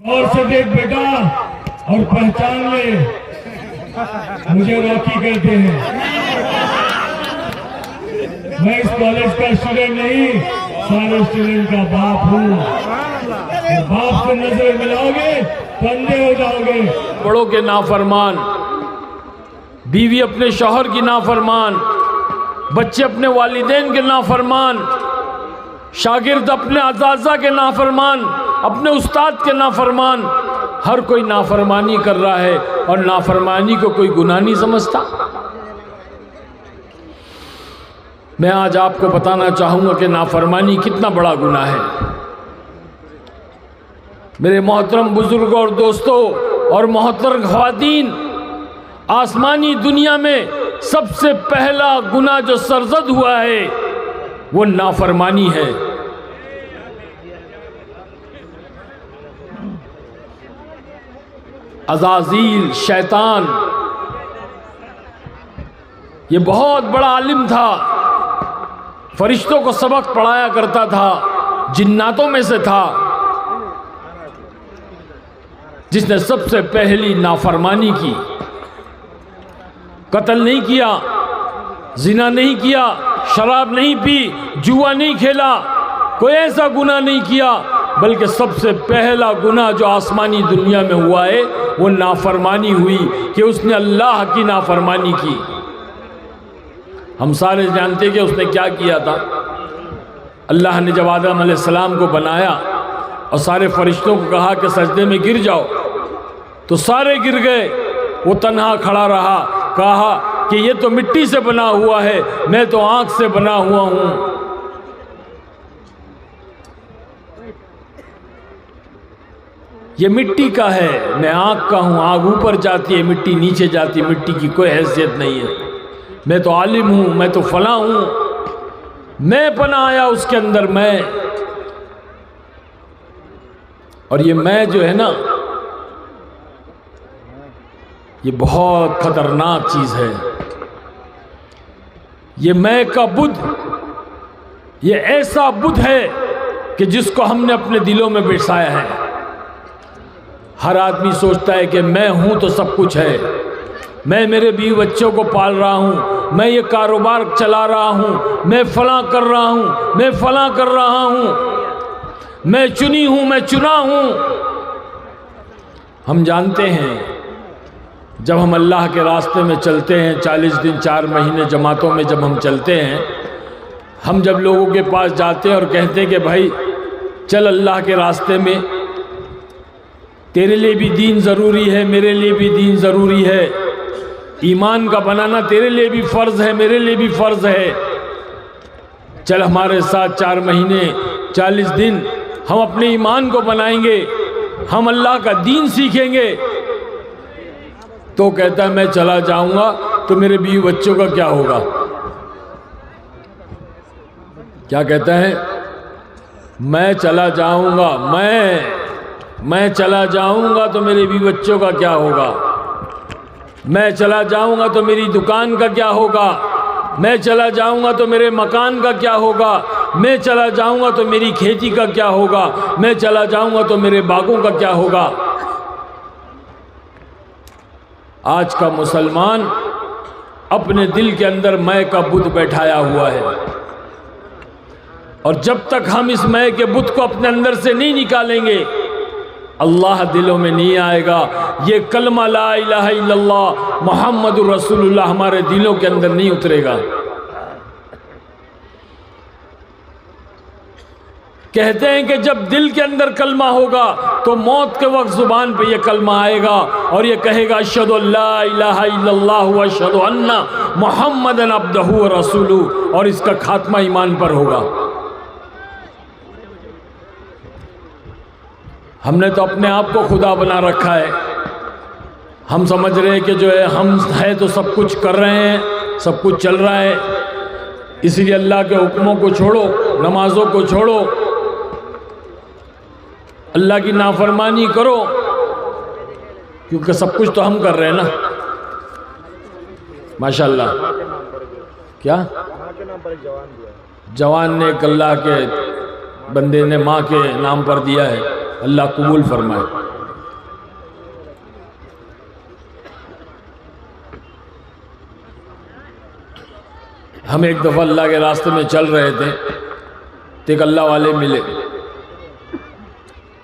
और से देख बेटा और पहचान ले, मुझे रॉकी कहते हैं। मैं इस कॉलेज का स्टूडेंट नहीं, सारे स्टूडेंट का बाप हूँ। बाप से नजर मिलाओगे तो अंधे हो जाओगे। बड़ों के नाफरमान, बीवी अपने शौहर की नाफरमान, बच्चे अपने वालिदैन के नाफरमान, शागिर्द अपने अज़ाज़ा के नाफरमान, अपने उस्ताद के नाफरमान। हर कोई नाफरमानी कर रहा है और नाफरमानी को कोई गुनाह नहीं समझता। मैं आज आपको बताना चाहूँगा कि नाफरमानी कितना बड़ा गुनाह है। मेरे मोहतरम बुजुर्गों और दोस्तों और मोहतरम ख़वातीन, आसमानी दुनिया में सबसे पहला गुनाह जो सरजद हुआ है वो नाफरमानी है। अज़ाज़ील शैतान ये बहुत बड़ा आलिम था, फरिश्तों को सबक पढ़ाया करता था, जिन्नातों में से था, जिसने सबसे पहली नाफरमानी की। कत्ल नहीं किया, जिना नहीं किया, शराब नहीं पी, जुआ नहीं खेला, कोई ऐसा गुनाह नहीं किया, बल्कि सबसे पहला गुनाह जो आसमानी दुनिया में हुआ है वो नाफरमानी हुई कि उसने अल्लाह की नाफरमानी की। हम सारे जानते कि उसने क्या किया था। अल्लाह ने जब आदम अलैहिस्सलाम को बनाया और सारे फरिश्तों को कहा कि सजदे में गिर जाओ, तो सारे गिर गए। वो तन्हा खड़ा रहा, कहा कि ये तो मिट्टी से बना हुआ है, मैं तो आंख से बना हुआ हूं। ये मिट्टी का है, मैं आंख का हूं। आग ऊपर जाती है, मिट्टी नीचे जाती है, मिट्टी की कोई हैसियत नहीं है। मैं तो आलिम हूं, मैं तो फला हूं। मैं पना आया उसके अंदर मैं। और ये मैं जो है ना, ये बहुत खतरनाक चीज है। ये मैं का बुद्ध, ये ऐसा बुद्ध है कि जिसको हमने अपने दिलों में बिठाया है। हर आदमी सोचता है कि मैं हूं तो सब कुछ है, मैं मेरे बीवी बच्चों को पाल रहा हूं, मैं ये कारोबार चला रहा हूं, मैं फला कर रहा हूं, मैं फला कर रहा हूं, मैं चुनी हूं, मैं चुना हूं। हम जानते हैं जब हम अल्लाह के रास्ते में चलते हैं, 40 दिन 4 महीने जमातों में जब हम चलते हैं, हम जब लोगों के पास जाते हैं और कहते हैं कि भाई चल अल्लाह के रास्ते में, तेरे लिए भी दीन ज़रूरी है, मेरे लिए भी दीन ज़रूरी है, ईमान का बनाना तेरे लिए भी फ़र्ज़ है, मेरे लिए भी फ़र्ज़ है, चल हमारे साथ 4 महीने 40 दिन हम अपने ईमान को बनाएंगे, हम अल्लाह का दीन सीखेंगे। तो कहता है मैं चला जाऊंगा तो मेरे बीवी बच्चों का क्या होगा। क्या कहता है? मैं चला जाऊंगा, मैं चला जाऊंगा तो मेरे बीवी बच्चों का क्या होगा, मैं चला जाऊंगा तो मेरी दुकान का क्या होगा, मैं चला जाऊंगा तो मेरे मकान का क्या होगा, मैं चला जाऊंगा तो मेरी खेती का क्या होगा, मैं चला जाऊंगा तो मेरे बागों का क्या होगा। आज का मुसलमान अपने दिल के अंदर मैं का बुत बैठाया हुआ है, और जब तक हम इस मैं के बुत को अपने अंदर से नहीं निकालेंगे, अल्लाह दिलों में नहीं आएगा। ये कलमा ला इलाहा इल्लल्लाह मुहम्मदुर रसूलुल्लाह हमारे दिलों के अंदर नहीं उतरेगा। कहते हैं कि जब दिल के अंदर कलमा होगा तो मौत के वक्त जुबान पे ये कलमा आएगा और ये कहेगा अशहदु अल्ला इलाहा इल्लल्लाह व अशहदु अन्ना मुहम्मदन अब्दुहु व रसूलुहु, और इसका खात्मा ईमान पर होगा। हमने तो अपने आप को खुदा बना रखा है। हम समझ रहे हैं कि जो है हम है तो सब कुछ कर रहे हैं, सब कुछ चल रहा है, इसलिए अल्लाह के हुक्मों को छोड़ो, नमाजों को छोड़ो, अल्लाह की नाफरमानी करो, क्योंकि सब कुछ तो हम कर रहे हैं ना। माशाल्लाह। क्या जवान ने एक अल्लाह के बंदे ने माँ के नाम पर दिया है, अल्लाह कबूल फरमाए। हम एक दफ़ा अल्लाह के रास्ते में चल रहे थे तो एक अल्लाह वाले मिले,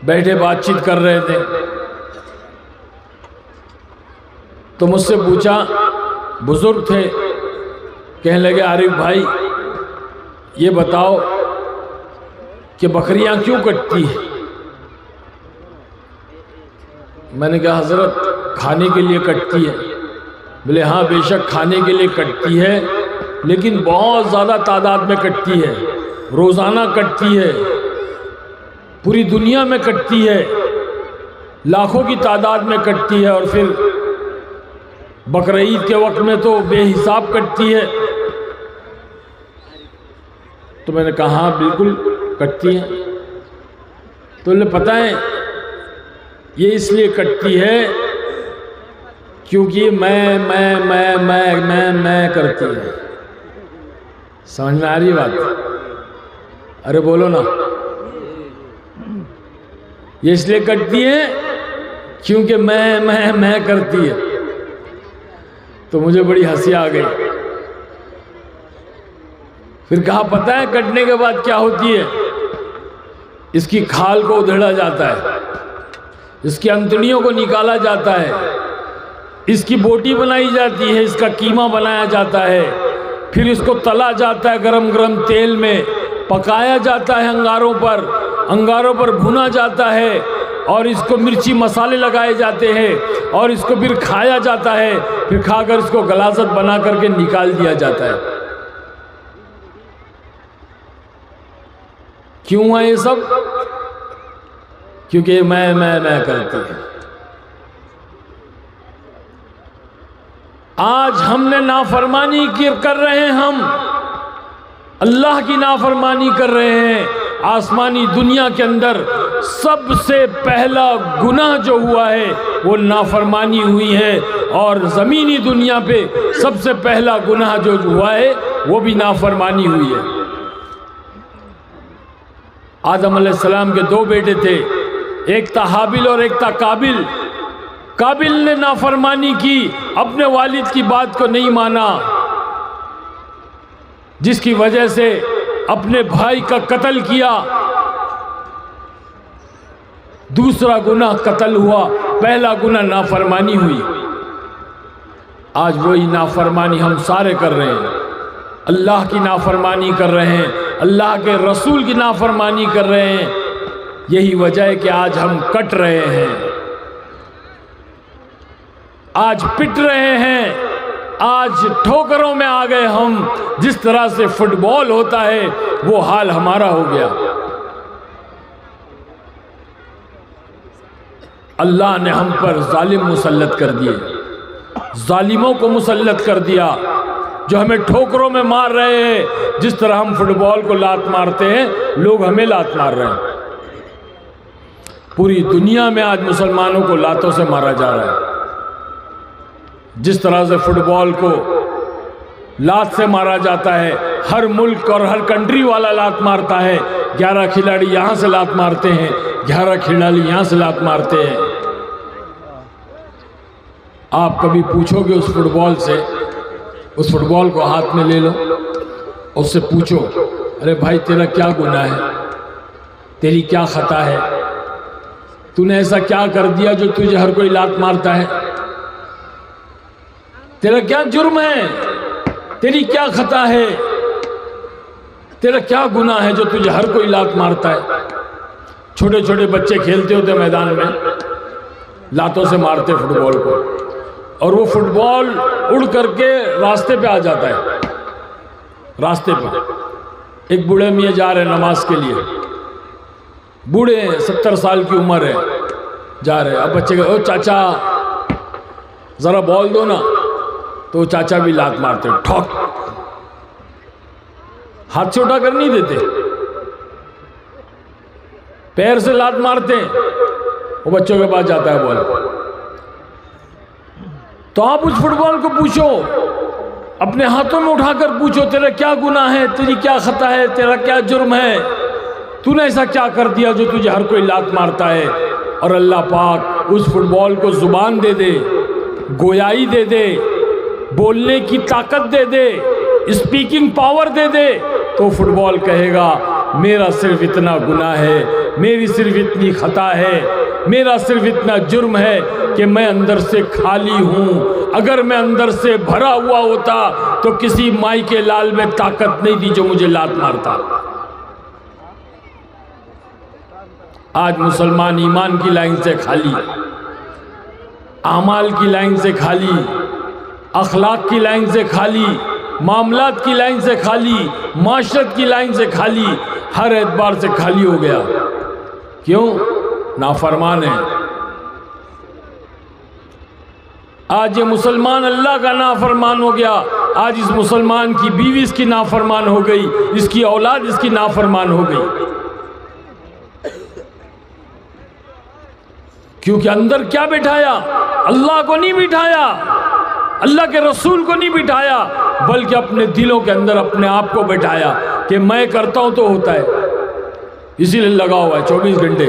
बैठे बातचीत कर रहे थे। तो मुझसे पूछा, बुजुर्ग थे, कहने लगे आरिफ भाई ये बताओ कि बकरियां क्यों कटती है? मैंने कहा हजरत खाने के लिए कटती है। बोले हाँ बेशक खाने के लिए कटती है, लेकिन बहुत ज़्यादा तादाद में कटती है, रोज़ाना कटती है, पूरी दुनिया में कटती है, लाखों की तादाद में कटती है, और फिर बकरा ईद के वक्त में तो बेहिसाब कटती है। तो मैंने कहा हाँ बिल्कुल कटती है। तो बोले पता है ये इसलिए कटती है क्योंकि मैं करती है। समझ में आ रही बात? अरे बोलो ना। ये इसलिए कटती है क्योंकि मैं करती है। तो मुझे बड़ी हंसी आ गई। फिर कहा पता है कटने के बाद क्या होती है? इसकी खाल को उधेड़ा जाता है, इसकी अंतड़ियों को निकाला जाता है, इसकी बोटी बनाई जाती है, इसका कीमा बनाया जाता है, फिर इसको तला जाता है, गरम गरम तेल में पकाया जाता है, अंगारों पर भुना जाता है, और इसको मिर्ची मसाले लगाए जाते हैं, और इसको फिर खाया जाता है, फिर खाकर इसको गलाजत बना करके निकाल दिया जाता है। क्यों है ये सब? क्योंकि मैं करती है। आज हमने नाफरमानी कर रहे हैं, हम अल्लाह की नाफरमानी कर रहे हैं। आसमानी दुनिया के अंदर सबसे पहला गुनाह जो हुआ है वो नाफरमानी हुई है, और ज़मीनी दुनिया पे सबसे पहला गुनाह जो हुआ है वो भी नाफरमानी हुई है। आदम अलैहिस्सलाम के दो बेटे थे, एक था हाबिल और एक था काबिल। काबिल ने नाफरमानी की, अपने वालिद की बात को नहीं माना, जिसकी वजह से अपने भाई का कत्ल किया। दूसरा गुनाह कत्ल हुआ, पहला गुनाह नाफरमानी हुई। आज वही नाफरमानी हम सारे कर रहे हैं। अल्लाह की नाफरमानी कर रहे हैं, अल्लाह के रसूल की नाफरमानी कर रहे हैं। यही वजह है कि आज हम कट रहे हैं, आज पिट रहे हैं, आज ठोकरों में आ गए हम। जिस तरह से फुटबॉल होता है वो हाल हमारा हो गया। अल्लाह ने हम पर जालिम मुसल्लत कर दिए, जालिमों को मुसल्लत कर दिया जो हमें ठोकरों में मार रहे हैं। जिस तरह हम फुटबॉल को लात मारते हैं, लोग हमें लात मार रहे हैं। पूरी दुनिया में आज मुसलमानों को लातों से मारा जा रहा है। जिस तरह से फुटबॉल को लात से मारा जाता है, हर मुल्क और हर कंट्री वाला लात मारता है। 11 खिलाड़ी यहाँ से लात मारते हैं, 11 खिलाड़ी यहाँ से लात मारते हैं। आप कभी पूछोगे उस फुटबॉल से, उस फुटबॉल को हाथ में ले लो, उससे पूछो अरे भाई तेरा क्या गुनाह है, तेरी क्या खता है, तूने ऐसा क्या कर दिया जो तुझे हर कोई लात मारता है? तेरा क्या जुर्म है, तेरी क्या खता है, तेरा क्या गुनाह है जो तुझे हर कोई लात मारता है? छोटे छोटे बच्चे खेलते होते मैदान में, लातों से मारते फुटबॉल को, और वो फुटबॉल उड़ करके रास्ते पे आ जाता है। रास्ते पर एक बूढ़े मियाँ जा रहे हैं नमाज के लिए, बूढ़े हैं, 70 साल की उम्र है, जा रहे हैं। अब बच्चे कहे ओ चाचा ज़रा बॉल दो ना, तो चाचा भी लात मारते, ठोक, हाथ से उठा कर नहीं देते, पैर से लात मारते हैं। वो बच्चों के पास जाता है बॉल। तो आप उस फुटबॉल को पूछो, अपने हाथों में उठाकर पूछो तेरा क्या गुनाह है, तेरी क्या खता है, तेरा क्या जुर्म है, तूने ऐसा क्या कर दिया जो तुझे हर कोई लात मारता है? और अल्लाह पाक उस फुटबॉल को जुबान दे दे, गोयाई दे दे, बोलने की ताकत दे दे, स्पीकिंग पावर दे दे तो फुटबॉल कहेगा मेरा सिर्फ इतना गुनाह है, मेरी सिर्फ इतनी खता है, मेरा सिर्फ इतना जुर्म है कि मैं अंदर से खाली हूँ। अगर मैं अंदर से भरा हुआ होता तो किसी माई के लाल में ताकत नहीं थी जो मुझे लात मारता। आज मुसलमान ईमान की लाइन से खाली, आमाल की लाइन से खाली, अखलाक की लाइन से खाली, मामलात की लाइन से खाली, माशरत की लाइन से खाली, हर एतबार से खाली हो गया। क्यों? नाफरमान है। आज ये मुसलमान अल्लाह का नाफरमान हो गया। आज इस मुसलमान की बीवी इसकी नाफरमान हो गई, इसकी औलाद इसकी नाफरमान हो गई। क्योंकि अंदर क्या बिठाया? अल्लाह को नहीं बिठाया, अल्लाह के रसूल को नहीं बिठाया, बल्कि अपने दिलों के अंदर अपने आप को बिठाया कि मैं करता हूं तो होता है। इसीलिए लगा हुआ है 24 घंटे।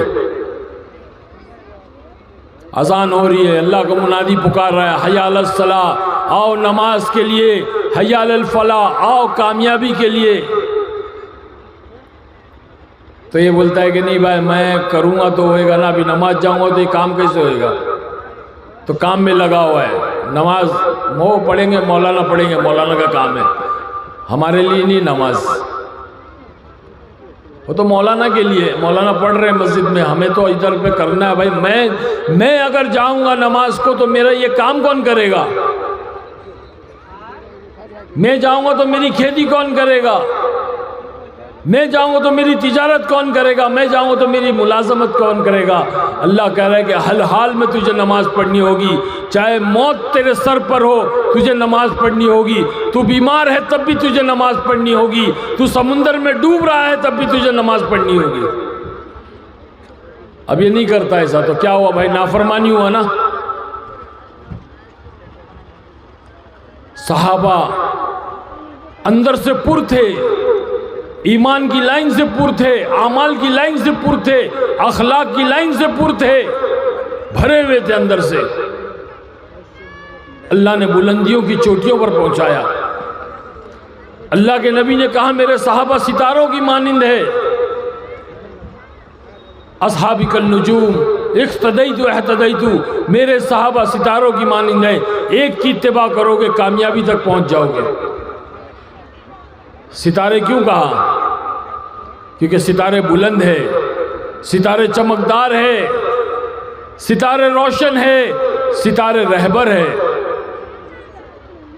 अजान हो रही है, अल्लाह को मुनादी पुकार रहा है, हय्या अलस सलाह, आओ नमाज के लिए, हय्या अलल फलाह, आओ कामयाबी के लिए। तो ये बोलता है कि नहीं भाई मैं करूँगा तो होएगा ना, अभी नमाज जाऊँगा तो ये काम कैसे होएगा? तो काम में लगा हुआ है। नमाज वो पढ़ेंगे, मौलाना पढ़ेंगे, मौलाना का काम है, हमारे लिए नहीं नमाज, वो तो मौलाना के लिए। मौलाना पढ़ रहे हैं मस्जिद में, हमें तो इधर पे करना है भाई। मैं अगर जाऊँगा नमाज को तो मेरा ये काम कौन करेगा? मैं जाऊँगा तो मेरी खेती कौन करेगा? मैं जाऊंगा तो मेरी तिजारत कौन करेगा? मैं जाऊंगा तो मेरी मुलाजमत कौन करेगा? अल्लाह कह रहा है कि हर हाल में तुझे नमाज पढ़नी होगी, चाहे मौत तेरे सर पर हो तुझे नमाज पढ़नी होगी, तू बीमार है तब भी तुझे नमाज पढ़नी होगी, तू समुंदर में डूब रहा है तब भी तुझे नमाज पढ़नी होगी। अब ये नहीं करता ऐसा तो क्या हुआ भाई? नाफरमानी हुआ ना। सहाबा अंदर से पुर थे, ईमान की लाइन से पुर थे, आमाल की लाइन से पुर थे, अखलाक की लाइन से पुर थे, भरे हुए थे अंदर से। अल्लाह ने बुलंदियों की चोटियों पर पहुंचाया। अल्लाह के नबी ने कहा मेरे सहाबा सितारों की मानिंद है। अस्हाबी कल नुजूम इख्तदैतु इह्तदैतु, मेरे सहाबा सितारों की मानिंद है, एक की इत्तिबा करोगे कामयाबी तक पहुंच जाओगे। सितारे क्यों कहा? क्योंकि सितारे बुलंद है, सितारे चमकदार है, सितारे रोशन है, सितारे रहबर है,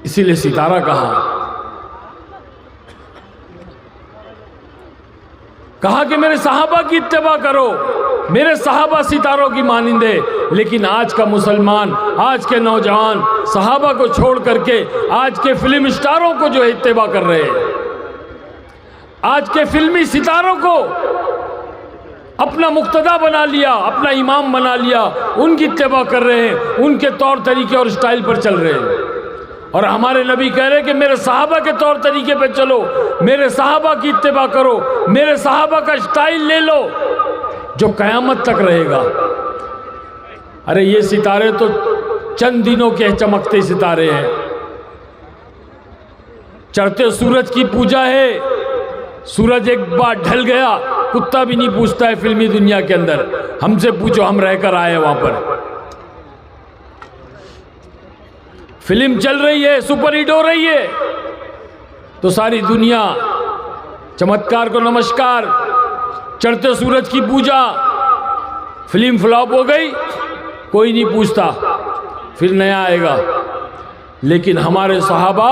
इसीलिए सितारा कहा कि मेरे सहाबा की इत्तिबा करो, मेरे सहाबा सितारों की मानिंद है। लेकिन आज का मुसलमान, आज के नौजवान सहाबा को छोड़ करके आज के फिल्म स्टारों को जो है इत्तिबा कर रहे हैं, आज के फिल्मी सितारों को अपना मुक्तदा बना लिया, अपना इमाम बना लिया, उनकी इत्तिबा कर रहे हैं, उनके तौर तरीके और स्टाइल पर चल रहे हैं। और हमारे नबी कह रहे हैं कि मेरे सहाबा के तौर तरीके पे चलो, मेरे सहाबा की इत्तिबा करो, मेरे सहाबा का स्टाइल ले लो जो कयामत तक रहेगा। अरे ये सितारे तो चंद दिनों के चमकते सितारे हैं। चढ़ते सूरज की पूजा है, सूरज एक बार ढल गया कुत्ता भी नहीं पूछता है फिल्मी दुनिया के अंदर, हमसे पूछो, हम रहकर आए वहां पर। फिल्म चल रही है, सुपर हिट हो रही है, तो सारी दुनिया चमत्कार को नमस्कार, चढ़ते सूरज की पूजा। फिल्म फ्लॉप हो गई, कोई नहीं पूछता, फिर नया आएगा। लेकिन हमारे सहाबा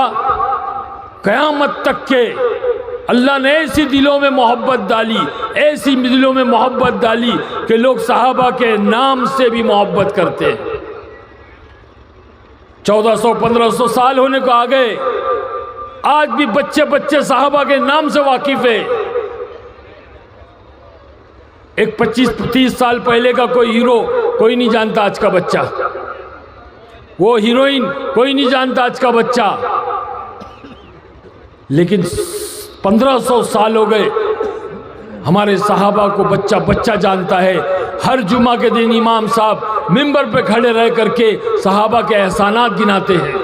कयामत तक के अल्लाह ने ऐसी दिलों में मोहब्बत डाली, ऐसी दिलों में मोहब्बत डाली कि लोग सहाबा के नाम से भी मोहब्बत करते हैं। 1400-1500 साल होने को आ गए, आज भी बच्चे बच्चे सहाबा के नाम से वाकिफ है। एक 25-30 साल पहले का कोई हीरो कोई नहीं जानता आज का बच्चा, वो हीरोइन कोई नहीं जानता आज का बच्चा। लेकिन 1500 साल हो गए, हमारे सहाबा को बच्चा बच्चा जानता है। हर जुमा के दिन इमाम साहब मिंबर पे खड़े रह करके सहाबा के एहसानात गिनाते हैं।